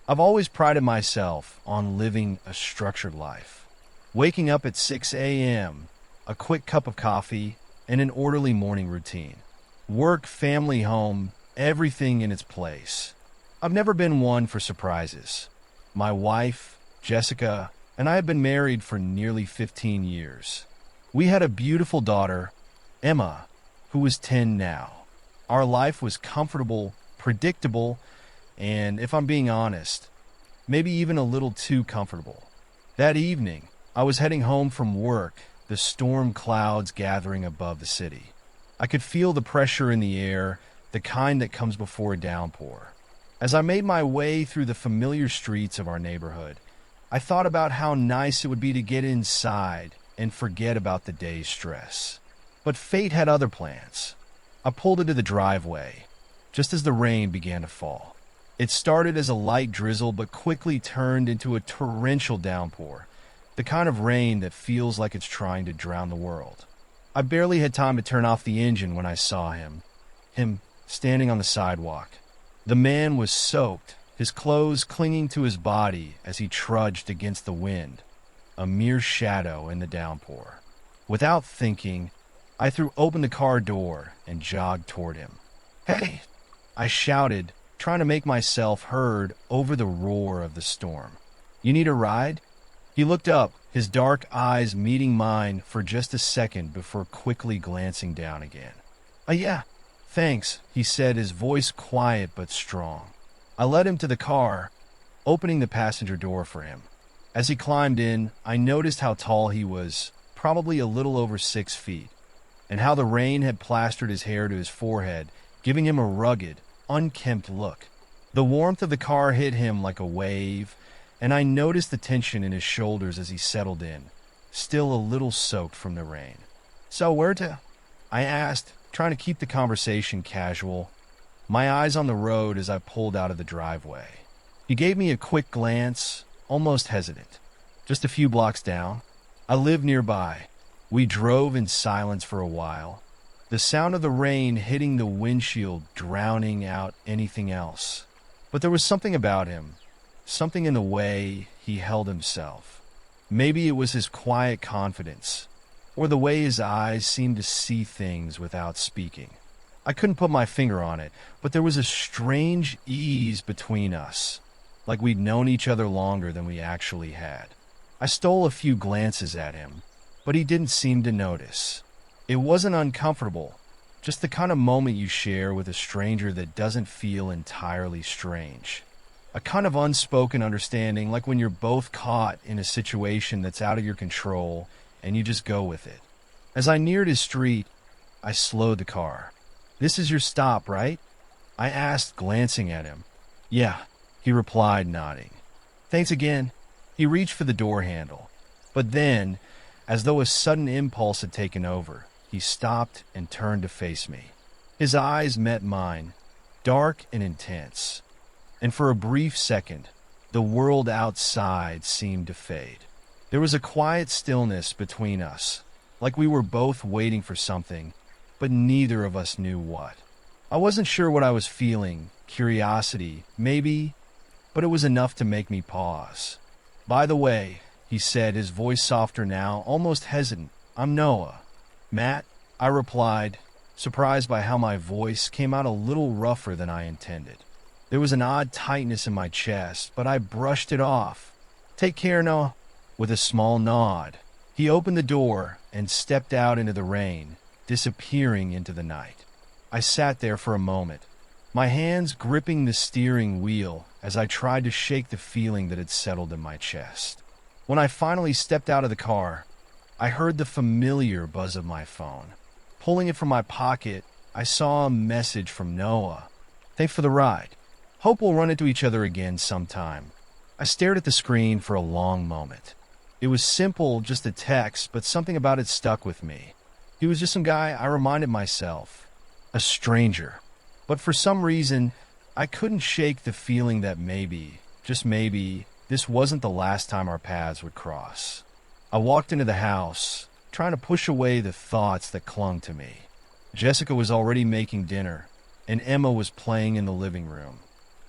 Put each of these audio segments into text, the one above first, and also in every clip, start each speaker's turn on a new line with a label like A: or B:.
A: I've always prided myself on living a structured life. Waking up at 6 a.m., a quick cup of coffee, and an orderly morning routine. Work, family, home, everything in its place. I've never been one for surprises. My wife, Jessica, and I have been married for nearly 15 years. We had a beautiful daughter, Emma, who was 10 now. Our life was comfortable, predictable, and if I'm being honest, maybe even a little too comfortable. That evening, I was heading home from work, the storm clouds gathering above the city. I could feel the pressure in the air, the kind that comes before a downpour. As I made my way through the familiar streets of our neighborhood, I thought about how nice it would be to get inside and forget about the day's stress. But fate had other plans. I pulled into the driveway, just as the rain began to fall. It started as a light drizzle but quickly turned into a torrential downpour, the kind of rain that feels like it's trying to drown the world. I barely had time to turn off the engine when I saw him standing on the sidewalk. The man was soaked, his clothes clinging to his body as he trudged against the wind, a mere shadow in the downpour. Without thinking, I threw open the car door and jogged toward him. "Hey!" I shouted, trying to make myself heard over the roar of the storm. "You need a ride?" He looked up, his dark eyes meeting mine for just a second before quickly glancing down again. Yeah, thanks," he said, his voice quiet but strong. I led him to the car, opening the passenger door for him. As he climbed in, I noticed how tall he was, probably a little over 6 feet, and how the rain had plastered his hair to his forehead, giving him a rugged, unkempt look. The warmth of the car hit him like a wave, and I noticed the tension in his shoulders as he settled in, still a little soaked from the rain. "So where to?" I asked, trying to keep the conversation casual, my eyes on the road as I pulled out of the driveway. He gave me a quick glance, almost hesitant. "Just a few blocks down. I live nearby." We drove in silence for a while, the sound of the rain hitting the windshield drowning out anything else. But there was something about him, something in the way he held himself. Maybe it was his quiet confidence, or the way his eyes seemed to see things without speaking. I couldn't put my finger on it, but there was a strange ease between us, like we'd known each other longer than we actually had. I stole a few glances at him, but he didn't seem to notice. It wasn't uncomfortable, just the kind of moment you share with a stranger that doesn't feel entirely strange. A kind of unspoken understanding, like when you're both caught in a situation that's out of your control and you just go with it. As I neared his street, I slowed the car. "This is your stop, right?" I asked, glancing at him. "Yeah," he replied, nodding. "Thanks again." He reached for the door handle, but then, as though a sudden impulse had taken over, he stopped and turned to face me. His eyes met mine, dark and intense, and for a brief second, the world outside seemed to fade. There was a quiet stillness between us, like we were both waiting for something, but neither of us knew what. I wasn't sure what I was feeling, curiosity, maybe, but it was enough to make me pause. "By the way," he said, his voice softer now, almost hesitant, "I'm Noah." "Matt," I replied, surprised by how my voice came out a little rougher than I intended. There was an odd tightness in my chest, but I brushed it off. "Take care, Noah." With a small nod, he opened the door and stepped out into the rain, disappearing into the night. I sat there for a moment, my hands gripping the steering wheel as I tried to shake the feeling that had settled in my chest. When I finally stepped out of the car, I heard the familiar buzz of my phone. Pulling it from my pocket, I saw a message from Noah. "Thanks for the ride. Hope we'll run into each other again sometime." I stared at the screen for a long moment. It was simple, just a text, but something about it stuck with me. He was just some guy, I reminded myself. A stranger. But for some reason, I couldn't shake the feeling that maybe, just maybe, this wasn't the last time our paths would cross. I walked into the house, trying to push away the thoughts that clung to me. Jessica was already making dinner, and Emma was playing in the living room.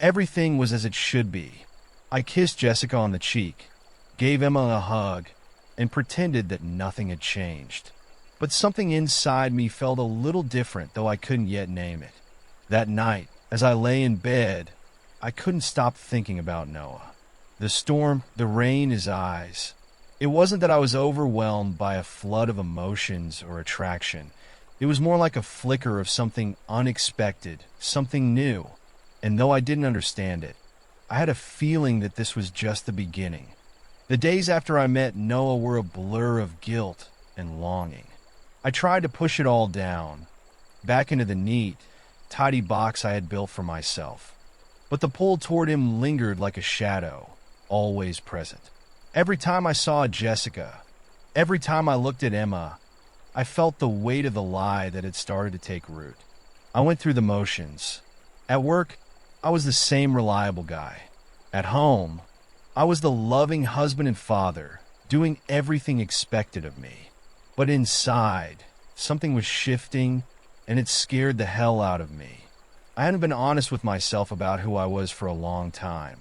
A: Everything was as it should be. I kissed Jessica on the cheek, gave Emma a hug, and pretended that nothing had changed. But something inside me felt a little different, though I couldn't yet name it. That night, as I lay in bed, I couldn't stop thinking about Noah. The storm, the rain, his eyes. It wasn't that I was overwhelmed by a flood of emotions or attraction. It was more like a flicker of something unexpected, something new. And though I didn't understand it, I had a feeling that this was just the beginning. The days after I met Noah were a blur of guilt and longing. I tried to push it all down, back into the neat, tidy box I had built for myself. But the pull toward him lingered like a shadow, always present. Every time I saw Jessica, every time I looked at Emma, I felt the weight of the lie that had started to take root. I went through the motions. At work, I was the same reliable guy. At home, I was the loving husband and father, doing everything expected of me. But inside, something was shifting, and it scared the hell out of me. I hadn't been honest with myself about who I was for a long time,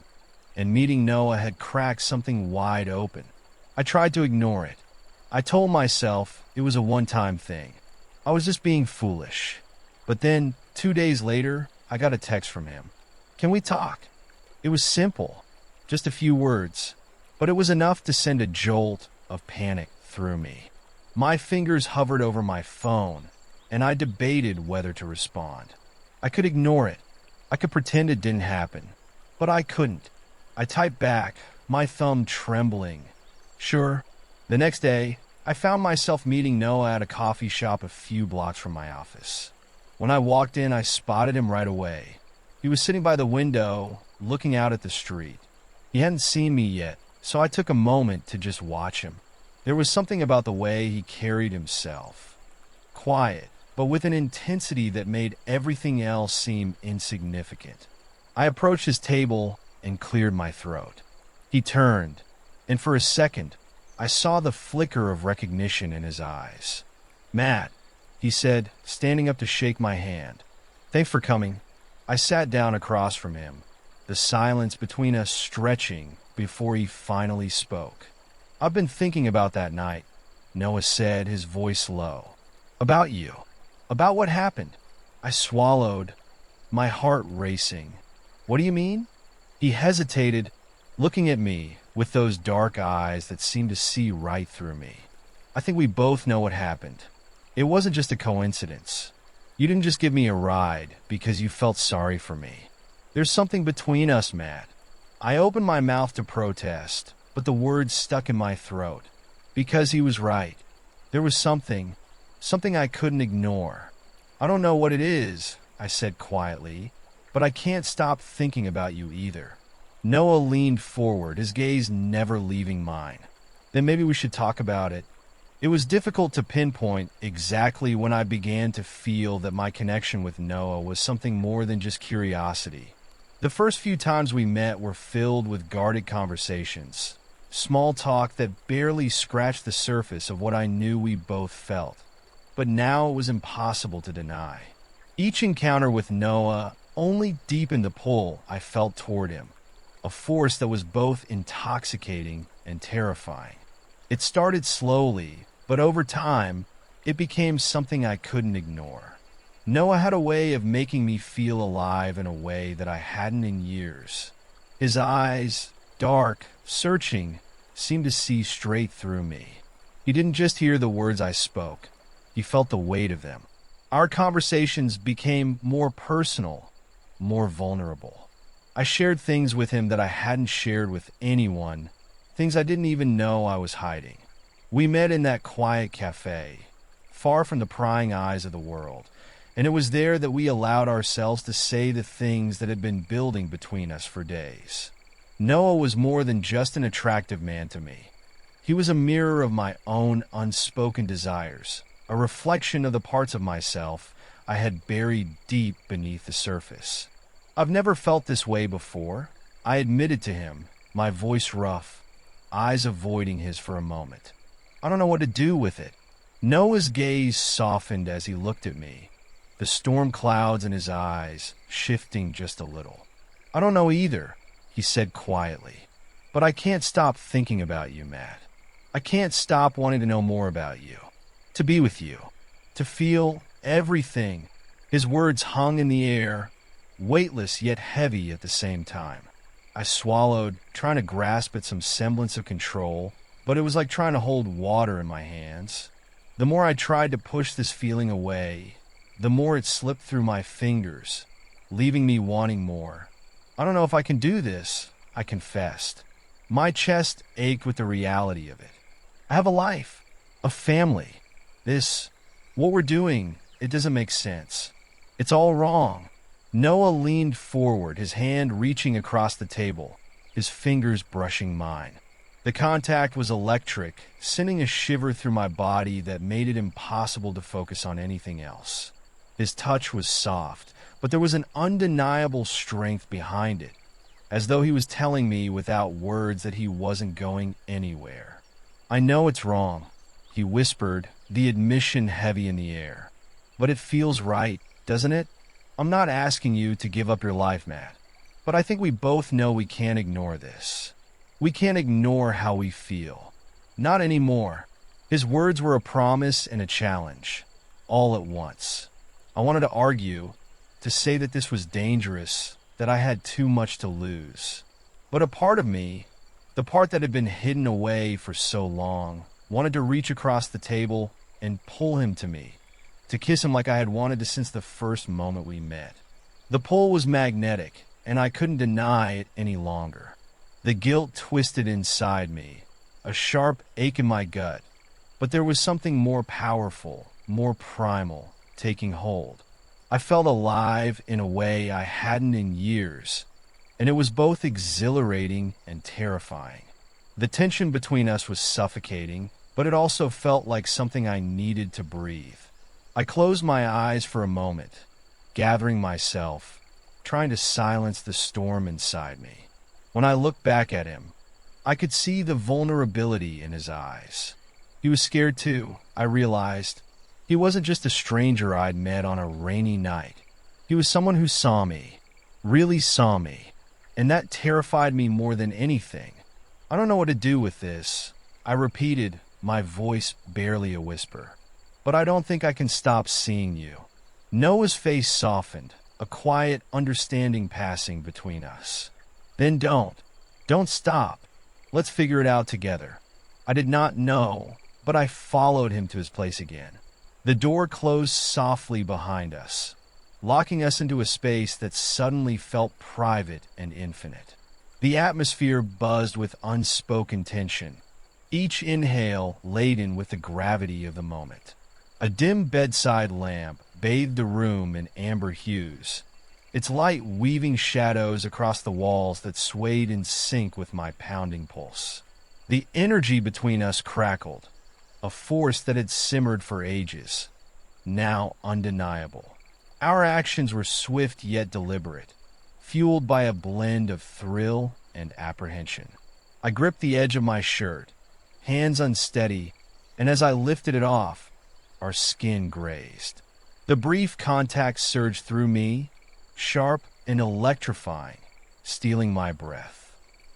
A: and meeting Noah had cracked something wide open. I tried to ignore it. I told myself it was a one-time thing. I was just being foolish. But then, 2 days later, I got a text from him. "Can we talk?" It was simple, just a few words, but it was enough to send a jolt of panic through me. My fingers hovered over my phone, and I debated whether to respond. I could ignore it. I could pretend it didn't happen, but I couldn't. I typed back, my thumb trembling. Sure. The next day, I found myself meeting Noah at a coffee shop a few blocks from my office. When I walked in, I spotted him right away. He was sitting by the window, looking out at the street. He hadn't seen me yet, so I took a moment to just watch him. There was something about the way he carried himself. Quiet, but with an intensity that made everything else seem insignificant. I approached his table and cleared my throat. He turned, and for a second, I saw the flicker of recognition in his eyes. "Matt," he said, standing up to shake my hand. "Thanks for coming." I sat down across from him, the silence between us stretching before he finally spoke. "I've been thinking about that night," Noah said, his voice low. "About you. About what happened." I swallowed, my heart racing. "What do you mean?" He hesitated, looking at me with those dark eyes that seemed to see right through me. "I think we both know what happened. It wasn't just a coincidence. You didn't just give me a ride because you felt sorry for me. There's something between us, Matt." I opened my mouth to protest, but the words stuck in my throat. Because he was right. There was something I couldn't ignore. "I don't know what it is," I said quietly, "but I can't stop thinking about you either." Noah leaned forward, his gaze never leaving mine. "Then maybe we should talk about it." It was difficult to pinpoint exactly when I began to feel that my connection with Noah was something more than just curiosity. The first few times we met were filled with guarded conversations, small talk that barely scratched the surface of what I knew we both felt. But now it was impossible to deny. Each encounter with Noah only deepened the pull I felt toward him, a force that was both intoxicating and terrifying. It started slowly, but over time, it became something I couldn't ignore. Noah had a way of making me feel alive in a way that I hadn't in years. His eyes, dark, searching, seemed to see straight through me. He didn't just hear the words I spoke. He felt the weight of them. Our conversations became more personal, more vulnerable. I shared things with him that I hadn't shared with anyone, things I didn't even know I was hiding. We met in that quiet cafe, far from the prying eyes of the world, and it was there that we allowed ourselves to say the things that had been building between us for days. Noah was more than just an attractive man to me. He was a mirror of my own unspoken desires, a reflection of the parts of myself I had buried deep beneath the surface. "I've never felt this way before," I admitted to him, my voice rough, eyes avoiding his for a moment. "I don't know what to do with it." Noah's gaze softened as he looked at me, the storm clouds in his eyes shifting just a little. "I don't know either," he said quietly. "But I can't stop thinking about you, Matt. I can't stop wanting to know more about you, to be with you, to feel everything." His words hung in the air, weightless yet heavy at the same time. I swallowed, trying to grasp at some semblance of control, but it was like trying to hold water in my hands. The more I tried to push this feeling away, the more it slipped through my fingers, leaving me wanting more. "I don't know if I can do this," I confessed. My chest ached with the reality of it. I have a life, a family. What we're doing, it doesn't make sense. It's all wrong. Noah leaned forward, his hand reaching across the table, his fingers brushing mine. The contact was electric, sending a shiver through my body that made it impossible to focus on anything else. His touch was soft, but there was an undeniable strength behind it, as though he was telling me without words that he wasn't going anywhere. "I know it's wrong," he whispered, the admission heavy in the air. "But it feels right, doesn't it? I'm not asking you to give up your life, Matt, but I think we both know we can't ignore this. We can't ignore how we feel. Not anymore." His words were a promise and a challenge, all at once. I wanted to argue, to say that this was dangerous, that I had too much to lose. But a part of me, the part that had been hidden away for so long, wanted to reach across the table and pull him to me, to kiss him like I had wanted to since the first moment we met. The pull was magnetic, and I couldn't deny it any longer. The guilt twisted inside me, a sharp ache in my gut, but there was something more powerful, more primal, taking hold. I felt alive in a way I hadn't in years, and it was both exhilarating and terrifying. The tension between us was suffocating, but it also felt like something I needed to breathe. I closed my eyes for a moment, gathering myself, trying to silence the storm inside me. When I looked back at him, I could see the vulnerability in his eyes. He was scared too, I realized. He wasn't just a stranger I'd met on a rainy night. He was someone who saw me, really saw me, and that terrified me more than anything. "I don't know what to do with this," I repeated, my voice barely a whisper. "But I don't think I can stop seeing you." Noah's face softened, a quiet understanding passing between us. "Then don't stop. Let's figure it out together." I did not know, but I followed him to his place again. The door closed softly behind us, locking us into a space that suddenly felt private and infinite. The atmosphere buzzed with unspoken tension, each inhale laden with the gravity of the moment. A dim bedside lamp bathed the room in amber hues, its light weaving shadows across the walls that swayed in sync with my pounding pulse. The energy between us crackled, a force that had simmered for ages, now undeniable. Our actions were swift yet deliberate, fueled by a blend of thrill and apprehension. I gripped the edge of my shirt, hands unsteady, and as I lifted it off, our skin grazed. The brief contact surged through me, sharp and electrifying, stealing my breath.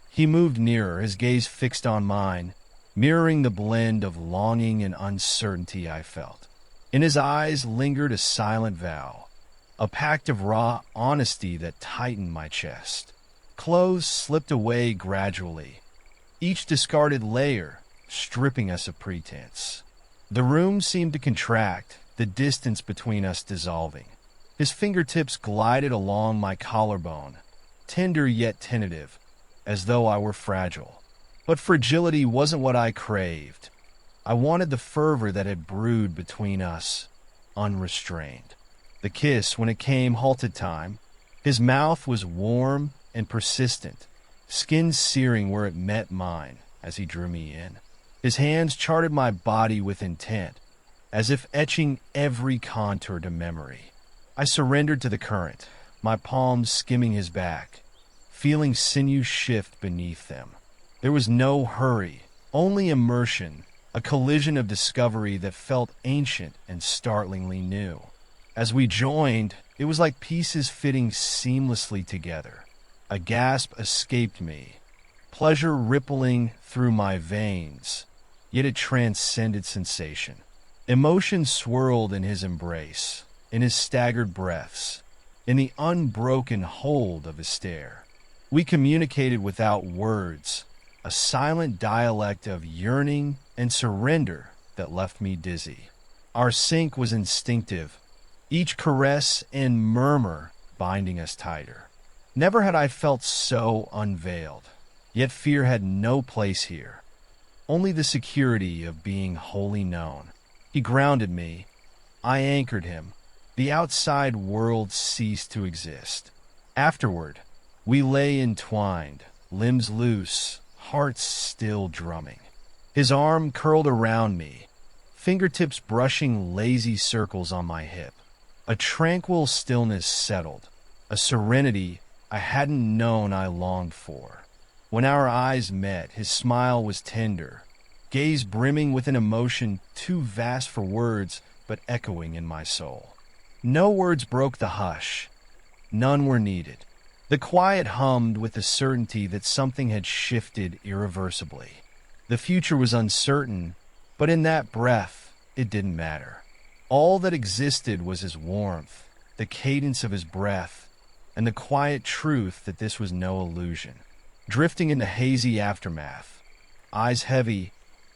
A: He moved nearer, his gaze fixed on mine, mirroring the blend of longing and uncertainty I felt. In his eyes lingered a silent vow, a pact of raw honesty that tightened my chest. Clothes slipped away gradually, each discarded layer stripping us of pretense. The room seemed to contract, the distance between us dissolving. His fingertips glided along my collarbone, tender yet tentative, as though I were fragile. But fragility wasn't what I craved. I wanted the fervor that had brewed between us, unrestrained. The kiss, when it came, halted time. His mouth was warm and persistent, skin searing where it met mine as he drew me in. His hands charted my body with intent, as if etching every contour to memory. I surrendered to the current, my palms skimming his back, feeling sinews shift beneath them. There was no hurry, only immersion, a collision of discovery that felt ancient and startlingly new. As we joined, it was like pieces fitting seamlessly together. A gasp escaped me, pleasure rippling through my veins, yet it transcended sensation. Emotion swirled in his embrace, in his staggered breaths, in the unbroken hold of his stare. We communicated without words, a silent dialect of yearning and surrender that left me dizzy. Our sync was instinctive, each caress and murmur binding us tighter. Never had I felt so unveiled, yet fear had no place here. Only the security of being wholly known. He grounded me. I anchored him. The outside world ceased to exist. Afterward, we lay entwined, limbs loose, hearts still drumming. His arm curled around me, fingertips brushing lazy circles on my hip. A tranquil stillness settled, a serenity I hadn't known I longed for. When our eyes met, his smile was tender, gaze brimming with an emotion too vast for words but echoing in my soul. No words broke the hush. None were needed. The quiet hummed with the certainty that something had shifted irreversibly. The future was uncertain, but in that breath, it didn't matter. All that existed was his warmth, the cadence of his breath, and the quiet truth that this was no illusion. Drifting into hazy aftermath, eyes heavy,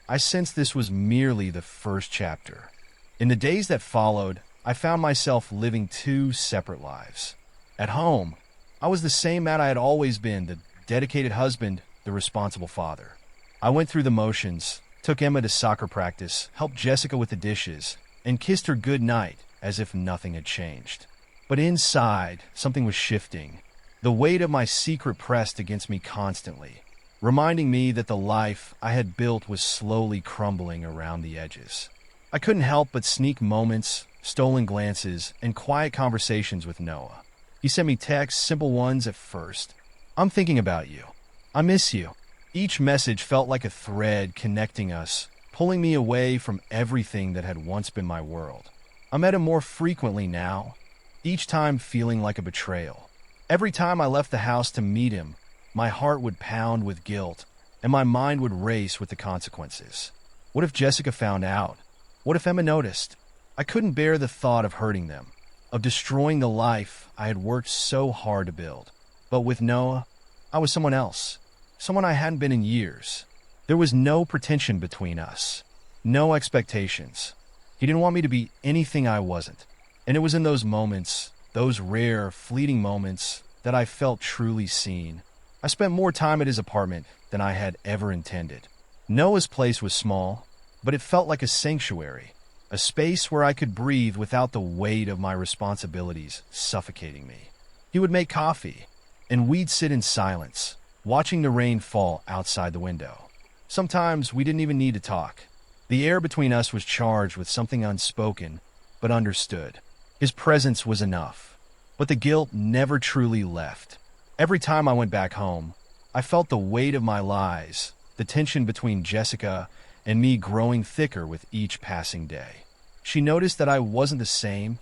A: I sensed this was merely the first chapter. In the days that followed, I found myself living two separate lives. At home, I was the same man I had always been, the dedicated husband, the responsible father. I went through the motions, took Emma to soccer practice, helped Jessica with the dishes, and kissed her good night as if nothing had changed. But inside, something was shifting. The weight of my secret pressed against me constantly, reminding me that the life I had built was slowly crumbling around the edges. I couldn't help but sneak moments, stolen glances, and quiet conversations with Noah. He sent me texts, simple ones at first. "I'm thinking about you. I miss you." Each message felt like a thread connecting us, pulling me away from everything that had once been my world. I met him more frequently now, each time feeling like a betrayal. Every time I left the house to meet him, my heart would pound with guilt, and my mind would race with the consequences. What if Jessica found out? What if Emma noticed? I couldn't bear the thought of hurting them, of destroying the life I had worked so hard to build. But with Noah, I was someone else, someone I hadn't been in years. There was no pretension between us, no expectations. He didn't want me to be anything I wasn't. And it was in those moments, those rare, fleeting moments, that I felt truly seen. I spent more time at his apartment than I had ever intended. Noah's place was small, but it felt like a sanctuary, a space where I could breathe without the weight of my responsibilities suffocating me. He would make coffee, and we'd sit in silence, watching the rain fall outside the window. Sometimes we didn't even need to talk. The air between us was charged with something unspoken, but understood. His presence was enough, but the guilt never truly left. Every time I went back home, I felt the weight of my lies, the tension between Jessica and me growing thicker with each passing day. She noticed that I wasn't the same.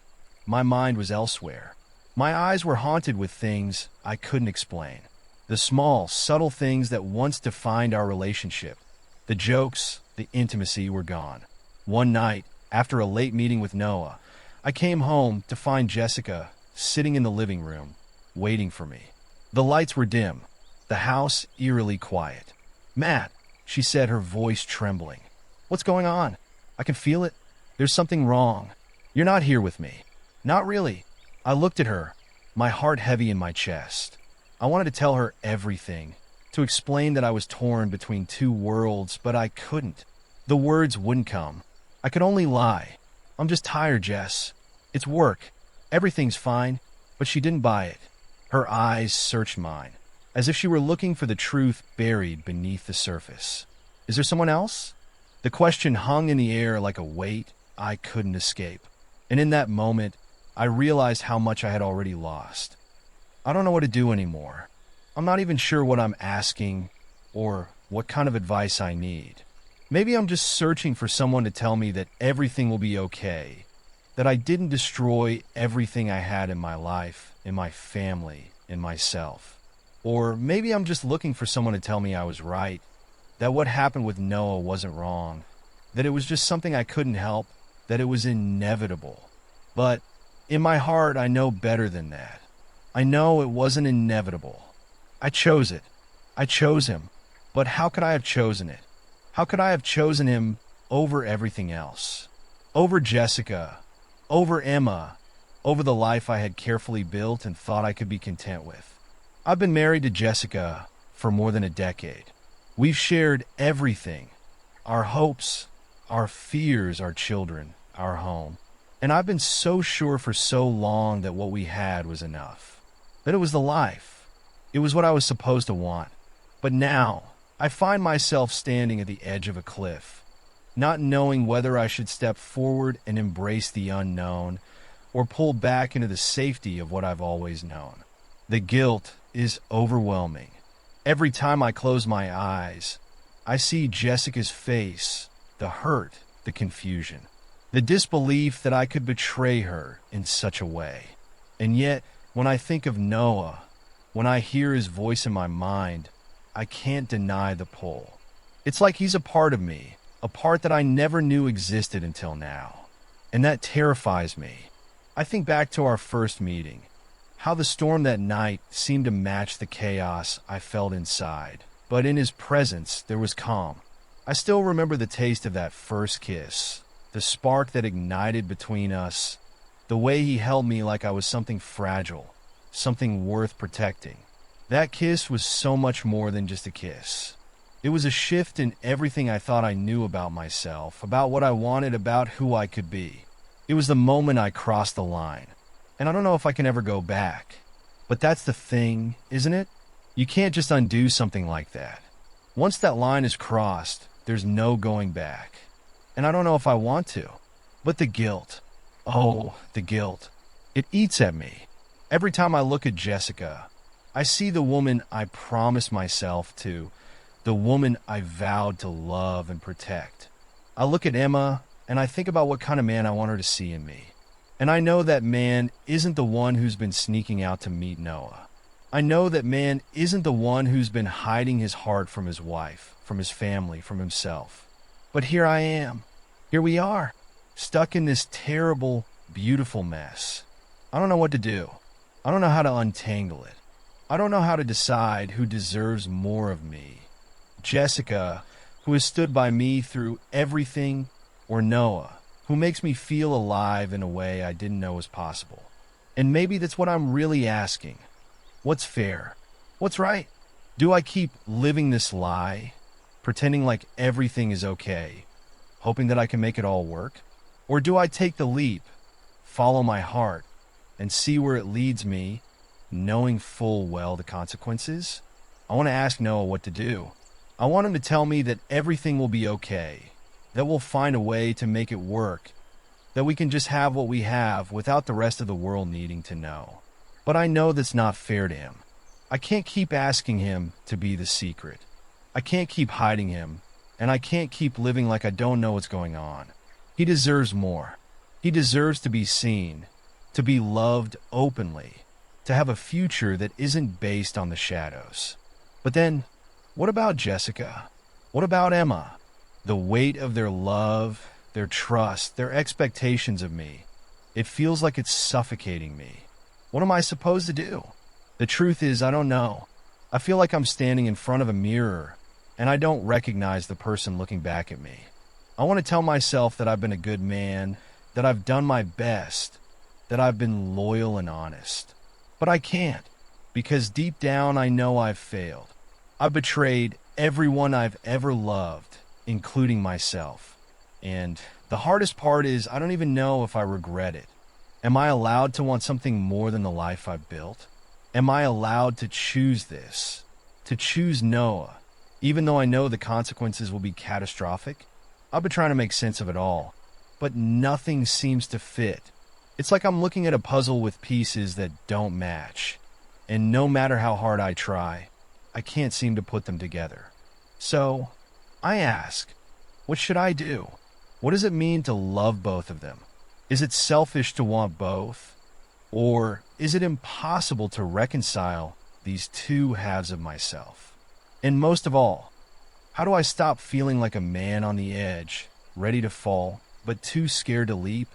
A: My mind was elsewhere. My eyes were haunted with things I couldn't explain. The small, subtle things that once defined our relationship. The jokes, the intimacy were gone. One night, after a late meeting with Noah, I came home to find Jessica sitting in the living room, waiting for me. The lights were dim, the house eerily quiet. "Matt," she said, her voice trembling. "What's going on? I can feel it. There's something wrong. You're not here with me." "Not really." I looked at her, my heart heavy in my chest. I wanted to tell her everything, to explain that I was torn between two worlds, but I couldn't. The words wouldn't come. I could only lie. "I'm just tired, Jess. It's work. Everything's fine." But she didn't buy it. Her eyes searched mine, as if she were looking for the truth buried beneath the surface. "Is there someone else?" The question hung in the air like a weight I couldn't escape. And in that moment, I realized how much I had already lost. I don't know what to do anymore. I'm not even sure what I'm asking or what kind of advice I need. Maybe I'm just searching for someone to tell me that everything will be okay, that I didn't destroy everything I had in my life, in my family, in myself. Or maybe I'm just looking for someone to tell me I was right, that what happened with Noah wasn't wrong, that it was just something I couldn't help, that it was inevitable. But in my heart, I know better than that. I know it wasn't inevitable. I chose it. I chose him. But how could I have chosen it? How could I have chosen him over everything else? Over Jessica, over Emma, over the life I had carefully built and thought I could be content with. I've been married to Jessica for more than a decade. We've shared everything, our hopes, our fears, our children, our home. And I've been so sure for so long that what we had was enough, that it was the life. It was what I was supposed to want. But now, I find myself standing at the edge of a cliff, not knowing whether I should step forward and embrace the unknown or pull back into the safety of what I've always known. The guilt is overwhelming. Every time I close my eyes, I see Jessica's face, the hurt, the confusion, the disbelief that I could betray her in such a way. And yet, when I think of Noah, when I hear his voice in my mind, I can't deny the pull. It's like he's a part of me, a part that I never knew existed until now. And that terrifies me. I think back to our first meeting, how the storm that night seemed to match the chaos I felt inside. But in his presence, there was calm. I still remember the taste of that first kiss, the spark that ignited between us, the way he held me like I was something fragile, something worth protecting. That kiss was so much more than just a kiss. It was a shift in everything I thought I knew about myself, about what I wanted, about who I could be. It was the moment I crossed the line. And I don't know if I can ever go back. But that's the thing, isn't it? You can't just undo something like that. Once that line is crossed, there's no going back. And I don't know if I want to. But the guilt. Oh, the guilt. It eats at me. Every time I look at Jessica, I see the woman I promised myself to, the woman I vowed to love and protect. I look at Emma, and I think about what kind of man I want her to see in me. And I know that man isn't the one who's been sneaking out to meet Noah. I know that man isn't the one who's been hiding his heart from his wife, from his family, from himself. But here I am. Here we are, stuck in this terrible, beautiful mess. I don't know what to do. I don't know how to untangle it. I don't know how to decide who deserves more of me. Jessica, who has stood by me through everything, or Noah, who makes me feel alive in a way I didn't know was possible. And maybe that's what I'm really asking. What's fair? What's right? Do I keep living this lie, pretending like everything is okay, hoping that I can make it all work? Or do I take the leap, follow my heart, and see where it leads me, knowing full well the consequences? I want to ask Noah what to do. I want him to tell me that everything will be okay, that we'll find a way to make it work, that we can just have what we have without the rest of the world needing to know. But I know that's not fair to him. I can't keep asking him to be the secret. I can't keep hiding him, and I can't keep living like I don't know what's going on. He deserves more. He deserves to be seen, to be loved openly, to have a future that isn't based on the shadows. But then, what about Jessica? What about Emma? The weight of their love, their trust, their expectations of me. It feels like it's suffocating me. What am I supposed to do? The truth is, I don't know. I feel like I'm standing in front of a mirror, and I don't recognize the person looking back at me. I want to tell myself that I've been a good man, that I've done my best, that I've been loyal and honest. But I can't, because deep down I know I've failed. I've betrayed everyone I've ever loved, including myself. And the hardest part is I don't even know if I regret it. Am I allowed to want something more than the life I've built? Am I allowed to choose this? To choose Noah, even though I know the consequences will be catastrophic? I've been trying to make sense of it all, but nothing seems to fit. It's like I'm looking at a puzzle with pieces that don't match, and no matter how hard I try, I can't seem to put them together. So, I ask, what should I do? What does it mean to love both of them? Is it selfish to want both? Or is it impossible to reconcile these two halves of myself? And most of all, how do I stop feeling like a man on the edge, ready to fall, but too scared to leap?